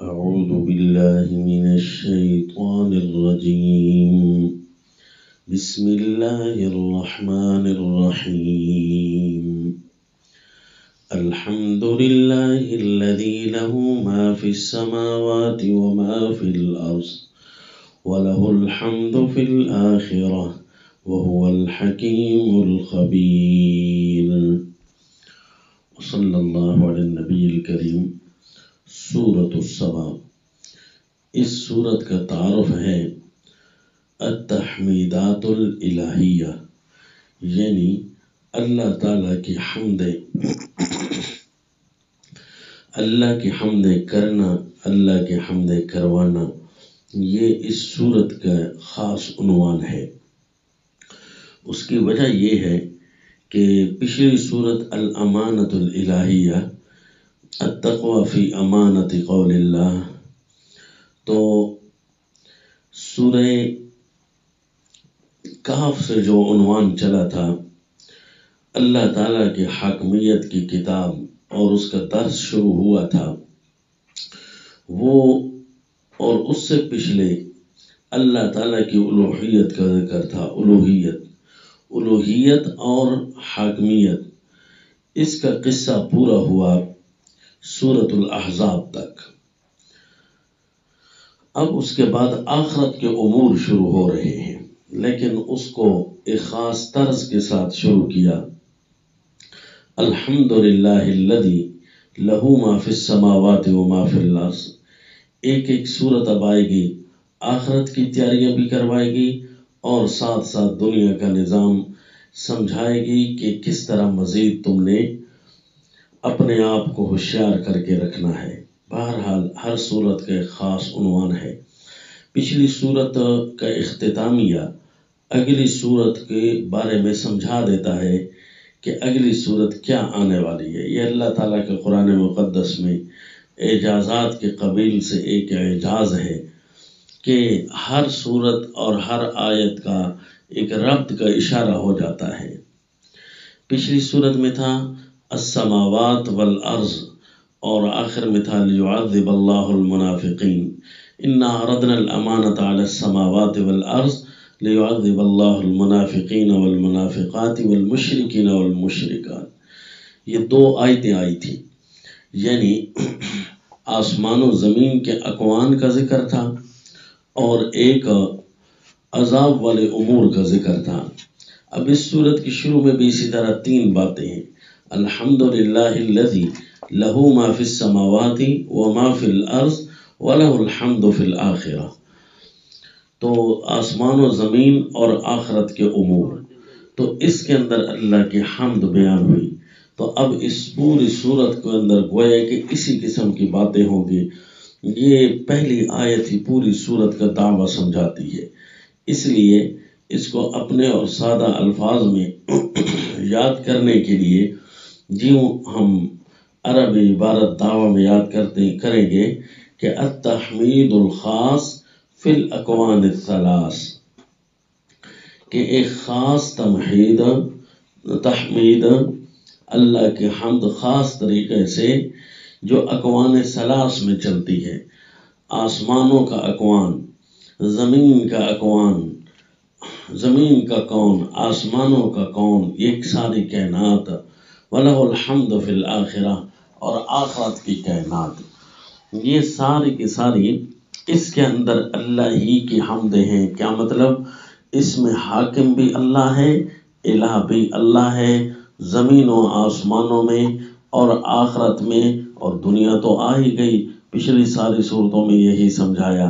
أعوذ بالله من الشيطان الرجيم بسم الله الرحمن الرحيم الحمد لله الذي له ما في السماوات وما في الأرض وله الحمد في الآخرة وهو الحكيم الخبير وصلى الله على النبي الكريم سورة السبا۔ اس سورت کا تعارف ہے التحمیدات الالہیہ، یعنی اللہ تعالیٰ کی حمد کرنا، اللہ کی حمد کروانا، یہ اس سورت کا خاص عنوان ہے۔ اس کی وجہ یہ ہے کہ پچھلی سورت الامانۃ الالہیہ، التقوی فی امانت قول اللہ، تو سورہ کہف سے جو عنوان چلا تھا اللہ تعالیٰ کی حاکمیت کی کتاب اور اس کا درس شروع ہوا تھا، وہ اور اس سے پچھلے اللہ تعالیٰ کی الوہیت کا ذکر تھا۔ الوہیت اور حاکمیت، اس کا قصہ پورا ہوا سورۃ الاحزاب تک۔ اب اس کے بعد آخرت کے امور شروع ہو رہے ہیں، لیکن اس کو ایک خاص طرز کے ساتھ شروع کیا۔ الحمدللہ الذی لہ ما فی السماوات وما فی الارض۔ ایک سورت اب آئے گی، آخرت کی تیاریاں بھی کروائے گی اور ساتھ ساتھ دنیا کا نظام سمجھائے گی کہ کس طرح مزید تم نے اپنے آپ کو ہوشیار کر کے رکھنا ہے۔ بہرحال ہر صورت کا ایک خاص عنوان ہے۔ پچھلی صورت کا اختتامیہ اگلی صورت کے بارے میں سمجھا دیتا ہے کہ اگلی صورت کیا آنے والی ہے۔ یہ اللہ تعالیٰ کے قرآن مقدس میں اعجازات کے قبیل سے ایک اعجاز ہے کہ ہر صورت اور ہر آیت کا ایک ربط کا اشارہ ہو جاتا ہے۔ پچھلی صورت میں تھا السماوات والارض، اور آخر میں تھا لیعذب اللہ المنافقین، انا عرضنا الامانۃ علی السماوات والارض لیعذب اللہ المنافقین والمنافقات والمشرکین والمشرکات۔ یہ دو آیتیں آئی تھیں، یعنی آسمان و زمین کے اکوان کا ذکر تھا اور ایک عذاب والے امور کا ذکر تھا۔ اب اس صورت کی شروع میں بھی اسی طرح تین باتیں ہیں۔ الحمدللہ الذی لہ ما فی السماوات وما فی الارض ولہ الحمد فی الآخرہ، تو آسمان و زمین اور آخرت کے امور، تو اس کے اندر اللہ کی حمد بیان ہوئی۔ تو اب اس پوری صورت کے اندر گویا کہ اسی قسم کی باتیں ہوں گی۔ یہ پہلی آیت ہی پوری صورت کا دعویٰ سمجھاتی ہے، اس لیے اس کو اپنے اور سادہ الفاظ میں یاد کرنے کے لیے جیوں ہم عربی عبارت دعویٰ میں یاد کریں گے کہ التحمید الخاص فی الاکوان الثلاث، کہ ایک خاص تحمید اللہ کی حمد خاص طریقے سے جو اکوان ثلاث میں چلتی ہے، آسمانوں کا اکوان، زمین کا اکوان، زمین کا کون، آسمانوں کا کون، یہ ساری کائنات، وَلَهُ الْحَمْدُ فِي الْآخِرَةِ، اور آخرت کی کائنات، یہ ساری کی ساری اس کے اندر اللہ ہی کی حمدیں ہیں۔ کیا مطلب؟ اس میں حاکم بھی اللہ ہے، الہ بھی اللہ ہے، زمین و آسمانوں میں اور آخرت میں، اور دنیا تو آ ہی گئی، پچھلی ساری صورتوں میں یہی سمجھایا،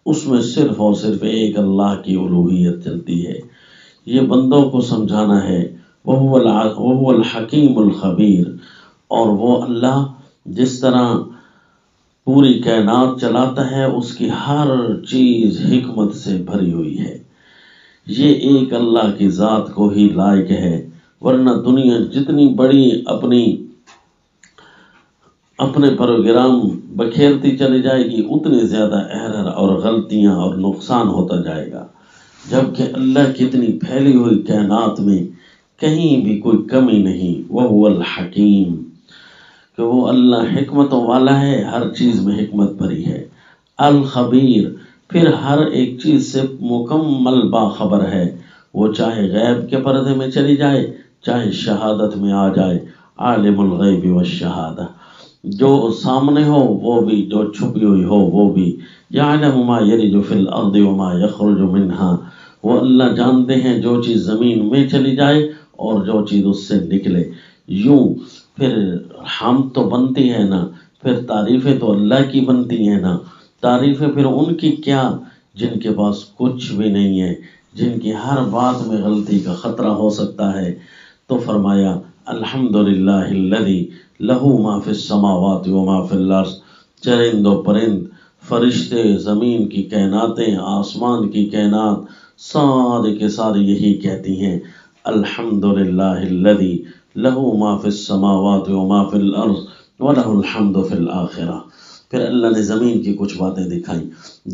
اس میں صرف اور صرف ایک اللہ کی الوہیت چلتی ہے۔ یہ بندوں کو سمجھانا ہے، وَهُوَ الْحَكِيمُ الْخَبِيرُ، اور وہ اللہ جس طرح پوری کائنات چلاتا ہے اس کی ہر چیز حکمت سے بھری ہوئی ہے۔ یہ ایک اللہ کی ذات کو ہی لائق ہے، ورنہ دنیا جتنی بڑی اپنے پروگرام بکھیرتی چلی جائے گی، اتنے زیادہ ایرر اور غلطیاں اور نقصان ہوتا جائے گا، جبکہ اللہ کی اتنی پھیلی ہوئی کائنات میں کہیں بھی کوئی کمی نہیں۔ وَهُوَ الْحَكِيمُ، کہ وہ اللہ حکمتوں والا ہے، ہر چیز میں حکمت بھری ہے۔ الخبیر، پھر ہر ایک چیز سے مکمل باخبر ہے، وہ چاہے غیب کے پردے میں چلی جائے چاہے شہادت میں آ جائے۔ عالم الغیب والشہادہ، جو سامنے ہو وہ بھی، جو چھپی ہوئی ہو وہ بھی۔ یعلم ما یلج فی الارض وما یخرج منہا، وہ اللہ جانتے ہیں جو چیز زمین میں چلی جائے اور جو چیز اس سے نکلے۔ یوں پھر حمد تو بنتی ہے نا، پھر تعریفیں تو اللہ کی بنتی ہیں نا، تعریفیں پھر ان کی کیا جن کے پاس کچھ بھی نہیں ہے، جن کی ہر بات میں غلطی کا خطرہ ہو سکتا ہے۔ تو فرمایا الحمدللہ الذی لہ ما فی السماوات وما فی الارض، چرند و پرند، فرشتے، زمین کی کائناتیں، آسمان کی کائنات، سارے کے سارے یہی کہتی ہیں الحمدللہ الذی لہ ما فی السماوات وما فی الارض ولہ الحمد فی الآخرہ۔ پھر اللہ نے زمین کی کچھ باتیں دکھائیں،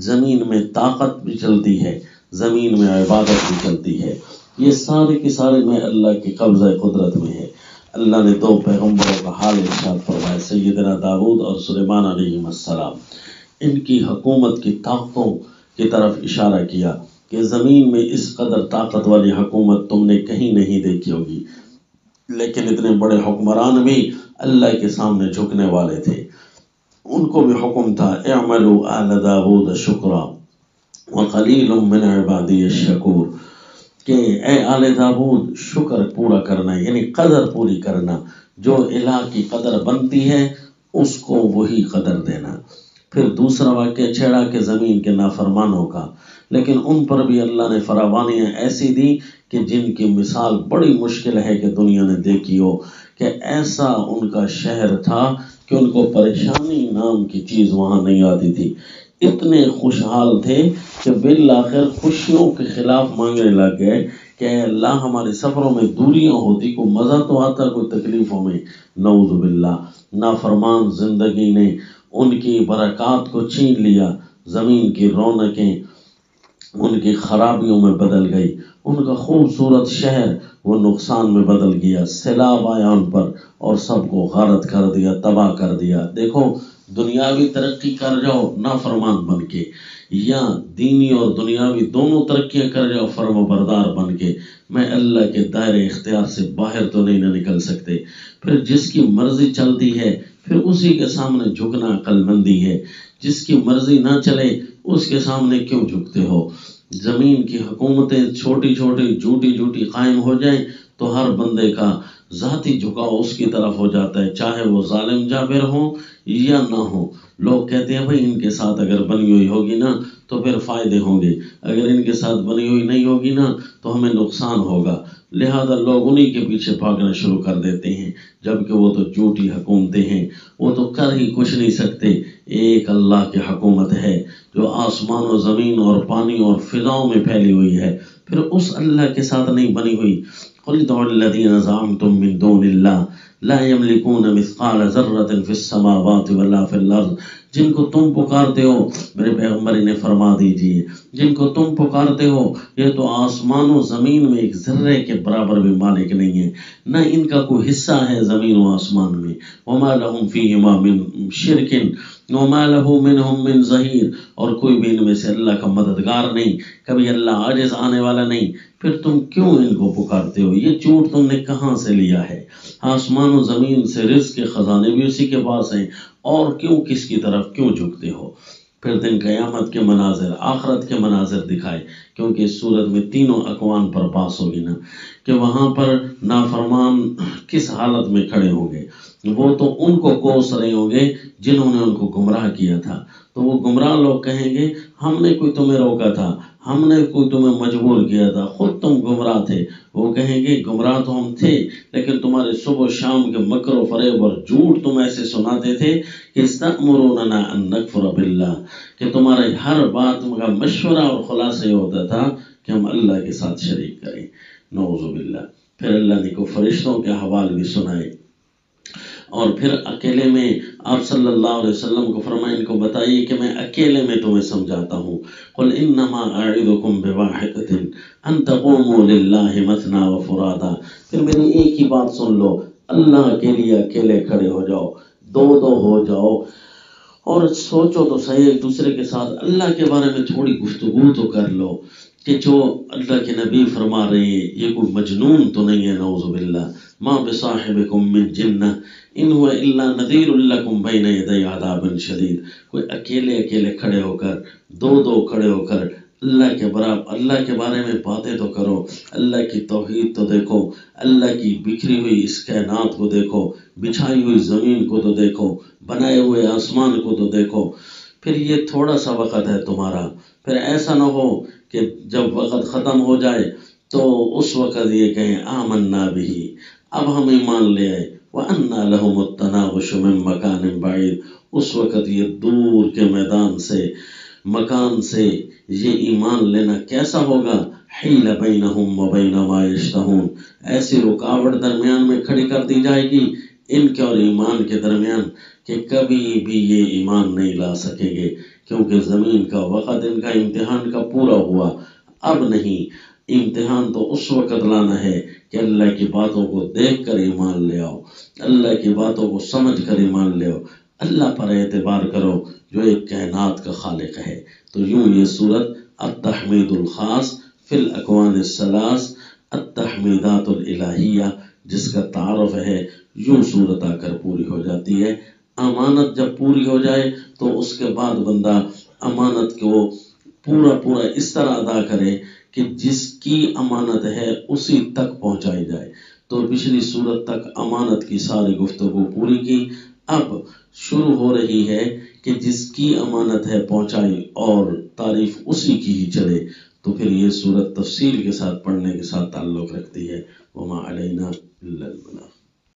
زمین میں طاقت بھی چلتی ہے، زمین میں عبادت بھی چلتی ہے، یہ سارے کے سارے میں اللہ کی قبضہ قدرت میں ہے۔ اللہ نے دو پیغمبروں کا حال ارشاد فرمایا، سیدنا داؤد اور سلیمان علیہ السلام، ان کی حکومت کی طاقتوں کی طرف اشارہ کیا کہ زمین میں اس قدر طاقت والی حکومت تم نے کہیں نہیں دیکھی ہوگی، لیکن اتنے بڑے حکمران بھی اللہ کے سامنے جھکنے والے تھے۔ ان کو بھی حکم تھا اعملوا آل داؤد شکرا وقلیل من عبادی الشکور، کہ اے آل داؤد شکر پورا کرنا، یعنی قدر پوری کرنا، جو الہ کی قدر بنتی ہے اس کو وہی قدر دینا۔ پھر دوسرا واقعہ چھیڑا کہ زمین کے نافرمانوں کا، لیکن ان پر بھی اللہ نے فراوانیاں ایسی دی کہ جن کی مثال بڑی مشکل ہے کہ دنیا نے دیکھی ہو، کہ ایسا ان کا شہر تھا کہ ان کو پریشانی نام کی چیز وہاں نہیں آتی تھی، اتنے خوشحال تھے کہ بالآخر خوشیوں کے خلاف مانگنے لگ گئے کہ اے اللہ ہمارے سفروں میں دوریاں ہوتی، کوئی مزہ تو آتا کوئی تکلیفوں میں۔ نعوذ باللہ، نافرمان زندگی نے ان کی برکات کو چھین لیا، زمین کی رونقیں ان کی خرابیوں میں بدل گئی، ان کا خوبصورت شہر وہ نقصان میں بدل گیا، سیلاب آیا ان پر اور سب کو غارت کر دیا، تباہ کر دیا۔ دیکھو دنیاوی ترقی کر جاؤ نافرمان بن کے، یا دینی اور دنیاوی دونوں ترقیاں کر جاؤ فرما بردار بن کے، میں اللہ کے دائرے اختیار سے باہر تو نہیں نہ نکل سکتے۔ پھر جس کی مرضی چلتی ہے پھر اسی کے سامنے جھکنا عقل مندی ہے، جس کی مرضی نہ چلے اس کے سامنے کیوں جھکتے ہو؟ زمین کی حکومتیں چھوٹی چھوٹی جھوٹی جھوٹی قائم ہو جائیں تو ہر بندے کا ذاتی جھکاؤ اس کی طرف ہو جاتا ہے، چاہے وہ ظالم جابر ہوں یا نہ ہو۔ لوگ کہتے ہیں بھائی ان کے ساتھ اگر بنی ہوئی ہوگی نا تو پھر فائدے ہوں گے، اگر ان کے ساتھ بنی ہوئی نہیں ہوگی نا تو ہمیں نقصان ہوگا، لہذا لوگ انہی کے پیچھے بھاگنا شروع کر دیتے ہیں، جبکہ وہ تو جھوٹی حکومتیں ہیں، وہ تو کر ہی کچھ نہیں سکتے۔ ایک اللہ کی حکومت ہے جو آسمان و زمین اور پانی اور فضاؤں میں پھیلی ہوئی ہے، پھر اس اللہ کے ساتھ نہیں بنی ہوئی۔ قل ادعوا الذین زعمتم من دون اللہ لا یملکون مثقال ذرۃ فی السماوات ولا فی الارض، جن کو تم پکارتے ہو میرے پیغمبر انہیں فرما دیجئے، جن کو تم پکارتے ہو یہ تو آسمان و زمین میں ایک ذرے کے برابر بھی مالک نہیں ہے، نہ ان کا کوئی حصہ ہے زمین و آسمان میں۔ وما لہم فیہما من شرک وما لہ منہم من ظہیر، اور کوئی بھی ان میں سے اللہ کا مددگار نہیں، کبھی اللہ عاجز آنے والا نہیں، پھر تم کیوں ان کو پکارتے ہو؟ یہ جھوٹ تم نے کہاں سے لیا ہے؟ آسمان و زمین سے رزق کے خزانے بھی اسی کے پاس ہیں، اور کیوں کس کی طرف کیوں جھکتے ہو؟ پھر دن قیامت کے مناظر، آخرت کے مناظر دکھائے، کیونکہ اس صورت میں تینوں اقوام پر بحث ہوگی نا، کہ وہاں پر نافرمان کس حالت میں کھڑے ہوں گے۔ وہ تو ان کو کوس رہے ہوں گے جنہوں نے ان کو گمراہ کیا تھا، تو وہ گمراہ لوگ کہیں گے ہم نے کوئی تمہیں روکا تھا، ہم نے کوئی تمہیں مجبور کیا تھا، خود تم گمراہ تھے۔ وہ کہیں گے گمراہ تو ہم تھے، لیکن تمہارے صبح و شام کے مکر و فریب اور جھوٹ تم ایسے سناتے تھے کہ استأمروننا ان نکفر باللہ، کہ تمہارے ہر بات کا مشورہ اور خلاصہ یہ ہوتا تھا کہ ہم اللہ کے ساتھ شریک کریں۔ نعوذ باللہ۔ پھر اللہ نے کو فرشتوں کے حوال بھی سنائے، اور پھر اکیلے میں آپ صلی اللہ علیہ وسلم کو فرمائیں، ان کو بتائیے کہ میں اکیلے میں تمہیں سمجھاتا ہوں۔ قل انما اعظکم بواحدۃ ان تقوموا للہ مثنی وفرادا، پھر میری ایک ہی بات سن لو، اللہ کے لیے اکیلے کھڑے ہو جاؤ، دو دو ہو جاؤ اور سوچو تو صحیح ایک دوسرے کے ساتھ اللہ کے بارے میں تھوڑی گفتگو تو کر لو کہ جو اللہ کے نبی فرما رہے ہیں یہ کوئی مجنون تو نہیں ہے، نعوذ باللہ، ما بصاحبکم من جنہ ان هو الا نذیر لکم بین یدی عذاب شدید۔ کوئی اکیلے اکیلے کھڑے ہو کر، دو دو کھڑے ہو کر اللہ کے بارے میں باتیں تو کرو، اللہ کی توحید تو دیکھو، اللہ کی بکھری ہوئی اس کائنات کو دیکھو، بچھائی ہوئی زمین کو تو دیکھو، بنائے ہوئے آسمان کو تو دیکھو۔ پھر یہ تھوڑا سا وقت ہے تمہارا، پھر ایسا نہ ہو کہ جب وقت ختم ہو جائے تو اس وقت یہ کہیں آمنا بھی، اب ہم ایمان لے آئے، وَأَنَّا لَهُمُ التَّنَاوُشُ مِن مَّكَانٍ بَعِيدٍ، اس وقت یہ دور کے میدان سے، مکان سے یہ ایمان لینا کیسا ہوگا؟ حیل بینہم وبین ما یشتہون، ایسی رکاوٹ درمیان میں کھڑی کر دی جائے گی ان کے اور ایمان کے درمیان کہ کبھی بھی یہ ایمان نہیں لا سکیں گے، کیونکہ زمین کا وقت ان کا امتحان کا پورا ہوا، اب نہیں۔ امتحان تو اس وقت لانا ہے کہ اللہ کی باتوں کو دیکھ کر ایمان لے آؤ، اللہ کی باتوں کو سمجھ کر ایمان لے آؤ، اللہ پر اعتبار کرو جو ایک کائنات کا خالق ہے۔ تو یوں یہ صورت التحمید الخاص فی الاکوان الثلاث، التحمیدات الالہیہ، جس کا تعارف ہے، یوں صورت آ کر پوری ہو جاتی ہے۔ امانت جب پوری ہو جائے تو اس کے بعد بندہ امانت کو پورا اس طرح ادا کرے کہ جس کی امانت ہے اسی تک پہنچائی جائے۔ تو پچھلی صورت تک امانت کی ساری گفتگو پوری کی، اب شروع ہو رہی ہے کہ جس کی امانت ہے پہنچائی اور تعریف اسی کی ہی چلے۔ تو پھر یہ صورت تفصیل کے ساتھ پڑھنے کے ساتھ تعلق رکھتی ہے۔ وما علینا الا البلاغ۔